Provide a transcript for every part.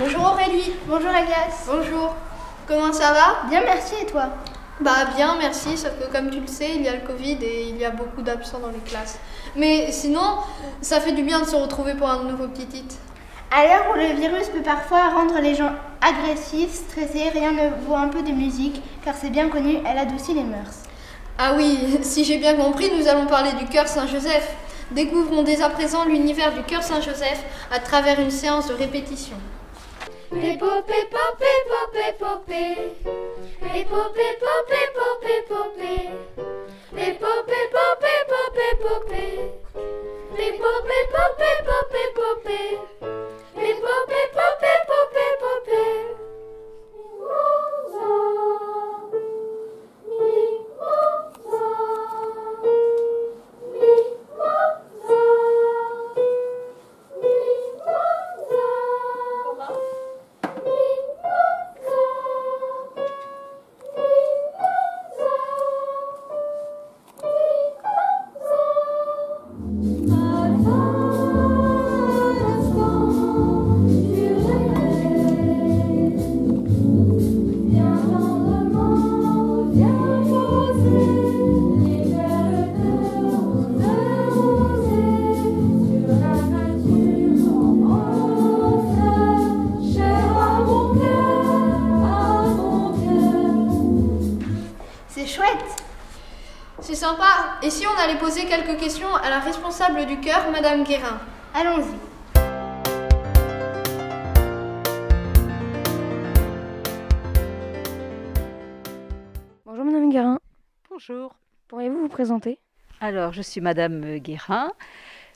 Bonjour Aurélie. Bonjour Elias. Bonjour. Comment ça va? Bien, merci, et toi? Bah bien, merci, sauf que comme tu le sais, il y a le Covid et il y a beaucoup d'absents dans les classes. Mais sinon, ça fait du bien de se retrouver pour un nouveau petit hit. À l'heure où le virus peut parfois rendre les gens agressifs, stressés, rien ne vaut un peu de musique, car c'est bien connu, elle adoucit les mœurs. Ah oui, si j'ai bien compris, nous allons parler du chœur Saint-Joseph. Découvrons dès à présent l'univers du chœur Saint-Joseph à travers une séance de répétition. L'épopée, popée, popée, popée. L'épopée, popée, popée, popée. L'épopée, popée, popée, popée. L'épopée, popée, popée, popée. L'épopée, popée, popée, popée. C'est chouette. C'est sympa. Et si on allait poser quelques questions à la responsable du chœur, Madame Guérin? Allons-y. Bonjour Madame Guérin, Bonjour. pourriez-vous vous présenter? Alors, je suis Madame Guérin,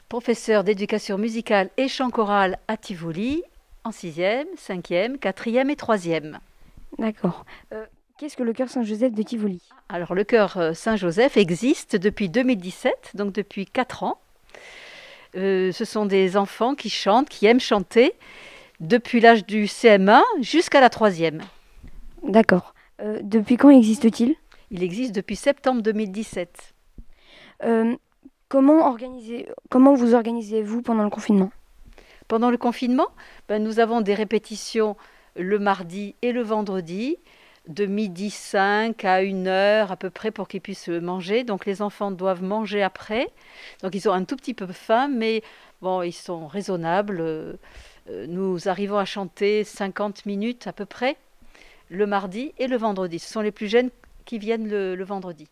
professeure d'éducation musicale et chant choral à Tivoli, en 6e, 5e, 4e et 3e. D'accord. Qu'est-ce que le chœur Saint-Joseph de Tivoli? Alors, le chœur Saint-Joseph existe depuis 2017, donc depuis 4 ans. Ce sont des enfants qui chantent, qui aiment chanter, depuis l'âge du CM1 jusqu'à la 3e. D'accord. Depuis quand existe-t-il? Il existe depuis septembre 2017. Comment vous organisez-vous pendant le confinement? Pendant le confinement, nous avons des répétitions le mardi et le vendredi, de 12h05 à 1h à peu près pour qu'ils puissent manger. Donc les enfants doivent manger après. Donc ils ont un tout petit peu faim, mais bon, ils sont raisonnables. Nous arrivons à chanter 50 minutes à peu près le mardi et le vendredi. Ce sont les plus jeunes qui viennent le vendredi.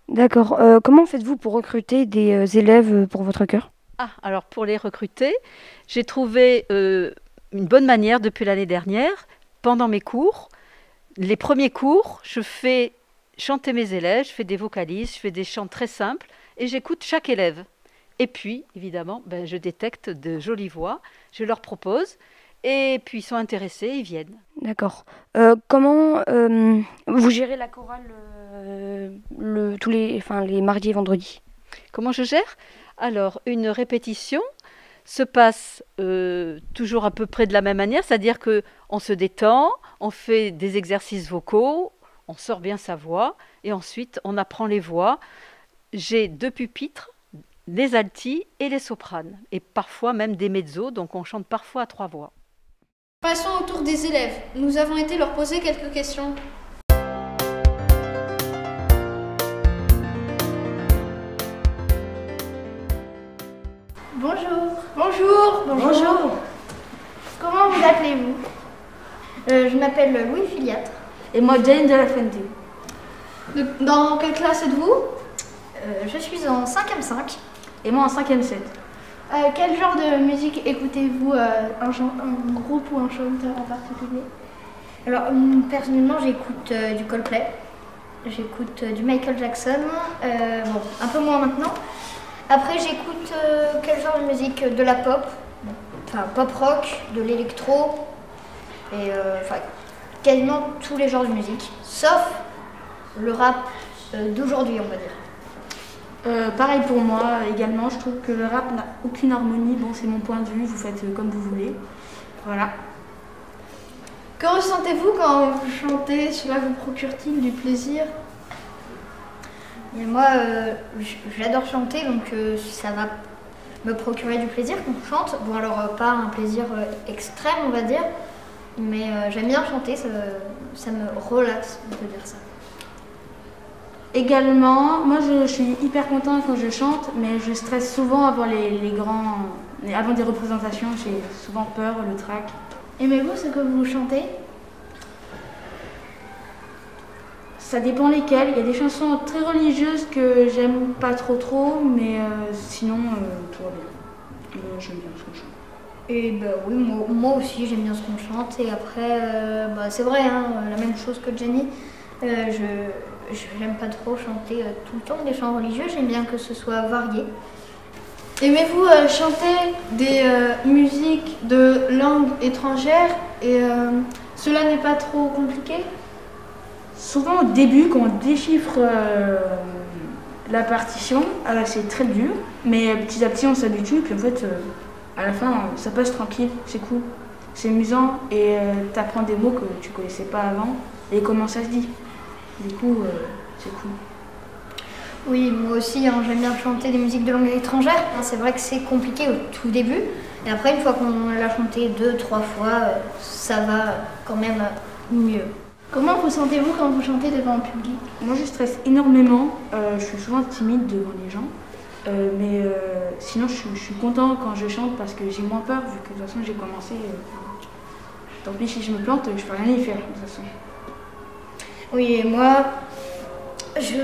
D'accord. Comment faites-vous pour recruter des élèves pour votre chœur? Alors pour les recruter, j'ai trouvé une bonne manière depuis l'année dernière. Pendant mes cours, les premiers cours, je fais chanter mes élèves, je fais des vocalises, je fais des chants très simples et j'écoute chaque élève. Et puis, évidemment, je détecte de jolies voix, je leur propose et puis ils sont intéressés, ils viennent. D'accord. Comment vous gérez la chorale les mardis et vendredis? Comment je gère? Alors, une répétition se passe toujours à peu près de la même manière, c'est-à-dire qu'on se détend, on fait des exercices vocaux, on sort bien sa voix et ensuite on apprend les voix. J'ai 2 pupitres, les altis et les sopranes et parfois même des mezzos, donc on chante parfois à 3 voix. Passons au tour des élèves. Nous avons été leur poser quelques questions. Bonjour. Bonjour. Bonjour. Comment vous appelez-vous? Je m'appelle Louis Filiatre. Et moi, Jane de la Fuente. Dans quelle classe êtes-vous? Je suis en 5e 5. Et moi en 5e 7. Quel genre de musique écoutez-vous? Un groupe ou un chanteur en particulier? Alors, personnellement, j'écoute du Coldplay. J'écoute du Michael Jackson. Bon, un peu moins maintenant. Après, j'écoute quel genre de musique? De la pop. Enfin, pop rock, de l'électro. Et quasiment tous les genres de musique. Sauf le rap d'aujourd'hui, on va dire. Pareil pour moi également, je trouve que le rap n'a aucune harmonie. Bon, c'est mon point de vue, vous faites comme vous voulez. Voilà. Que ressentez-vous quand vous chantez? Cela vous procure-t-il du plaisir? Et moi, j'adore chanter, donc ça va me procurer du plaisir quand on chante. Bon, alors pas un plaisir extrême, on va dire, Mais j'aime bien chanter, ça me relaxe, on peut dire ça. Également, moi je suis hyper contente quand je chante, mais je stresse souvent avant avant des représentations, j'ai souvent peur, le trac. Aimez-vous ce que vous chantez? Ça dépend lesquelles. Il y a des chansons très religieuses que j'aime pas trop, mais sinon tout va bien. J'aime bien ce qu'on chante. Et bah oui, moi aussi j'aime bien ce qu'on chante. Et après, c'est vrai, hein, la même chose que Jenny. Je n'aime pas trop chanter tout le temps des chants religieux, j'aime bien que ce soit varié. Aimez-vous chanter des musiques de langue étrangère et cela n'est pas trop compliqué? Souvent au début, quand on déchiffre la partition, c'est très dur, mais petit à petit on s'habitue, puis en fait, à la fin, ça passe tranquille, c'est cool, c'est amusant, et tu apprends des mots que tu connaissais pas avant, et comment ça se dit. Du coup, c'est cool. Oui, moi aussi, hein, j'aime bien chanter des musiques de langue étrangère. C'est vrai que c'est compliqué au tout début, et après, une fois qu'on l'a chanté 2-3 fois, ça va quand même mieux. Comment vous sentez-vous quand vous chantez devant un public? Moi, je stresse énormément. Je suis souvent timide devant les gens. Mais sinon, je suis content quand je chante parce que j'ai moins peur, vu que de toute façon, j'ai commencé. Tant pis si je me plante, je peux rien y faire, de toute façon. Oui, et moi, c'est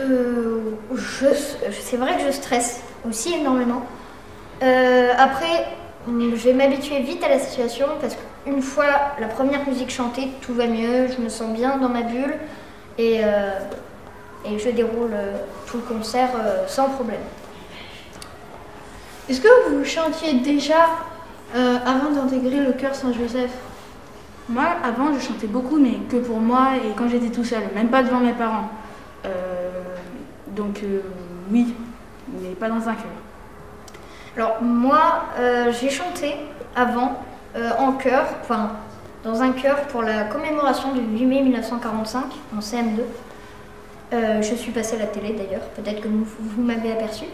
vrai que je stresse aussi énormément. Après, je vais m'habituer vite à la situation parce qu'une fois la première musique chantée, tout va mieux, je me sens bien dans ma bulle et je déroule tout le concert sans problème. Est-ce que vous chantiez déjà avant d'intégrer le chœur Saint-Joseph? Moi, avant, je chantais beaucoup, mais que pour moi et quand j'étais tout seul, même pas devant mes parents. Donc oui, mais pas dans un chœur. Alors moi, j'ai chanté avant en chœur, enfin dans un chœur pour la commémoration du 8 mai 1945 en CM2. Je suis passée à la télé d'ailleurs, peut-être que vous m'avez aperçu.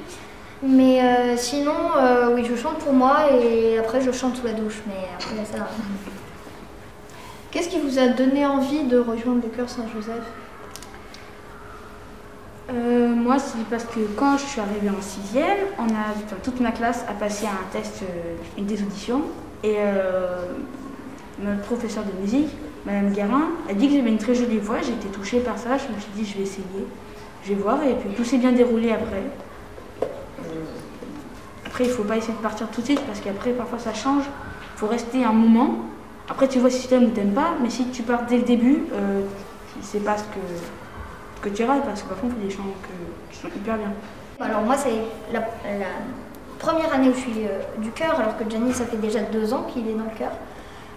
Mais sinon, oui, je chante pour moi et après je chante sous la douche. Mais après ça. Qu'est-ce qui vous a donné envie de rejoindre le chœur Saint-Joseph? Moi, c'est parce que quand je suis arrivée en 6e, toute ma classe a passé un test, des auditions. Et notre professeur de musique, Madame Guérin, a dit que j'avais une très jolie voix. J'ai été touchée par ça. Je me suis dit, je vais essayer, je vais voir. Et puis tout s'est bien déroulé après. Après, il ne faut pas essayer de partir tout de suite parce qu'après, parfois, ça change. Il faut rester un moment. Après, tu vois si tu aimes ou t'aimes pas. Mais si tu pars dès le début, tu ne sais pas ce que tu rates parce que parfois, on fait des chants qui sont hyper bien. Alors moi, c'est la première année où je suis du chœur, alors que Jenny, ça fait déjà 2 ans qu'il est dans le chœur.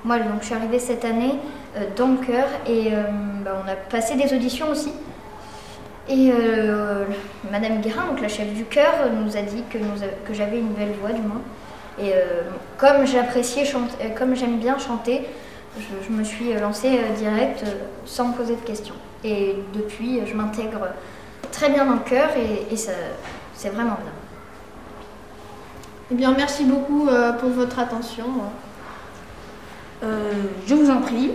Moi, donc, je suis arrivée cette année dans le chœur et on a passé des auditions aussi. Et Madame Guérin, donc la chef du chœur, nous a dit que j'avais une belle voix du moins. Et comme j'aime bien chanter, je me suis lancée direct sans me poser de questions. Et depuis, je m'intègre très bien dans le chœur et ça, c'est vraiment bien. Eh bien, merci beaucoup pour votre attention. Je vous en prie.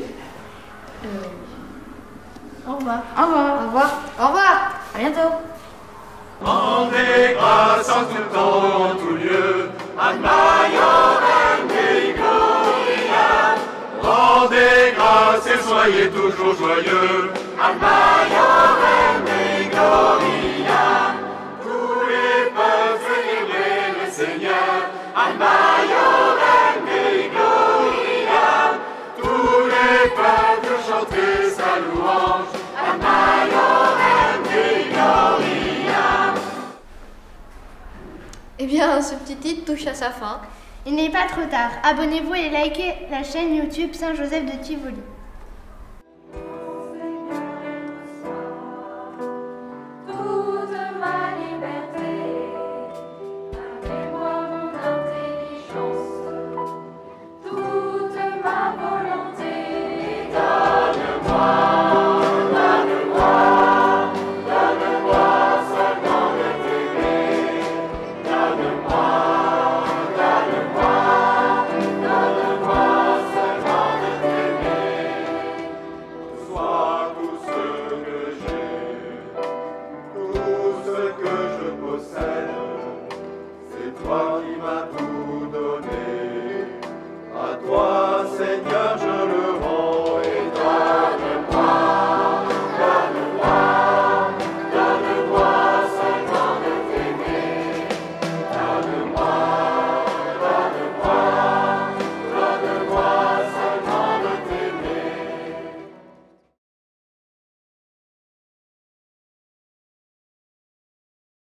Au revoir. Au revoir. Au revoir. Au revoir. À bientôt. Rendez grâce en tout temps, en tout lieu, ad maiorem Dei gloria. Rendez grâce et soyez toujours joyeux, ad maiorem Dei gloria. Tous les peuples célébrer le Seigneur, ad maiorem Dei gloria. Tous les peuples chanter sa louange, ad maiorem Dei gloria. Eh bien, ce petit titre touche à sa fin. Il n'est pas trop tard. Abonnez-vous et likez la chaîne YouTube Saint-Joseph de Tivoli. à tous.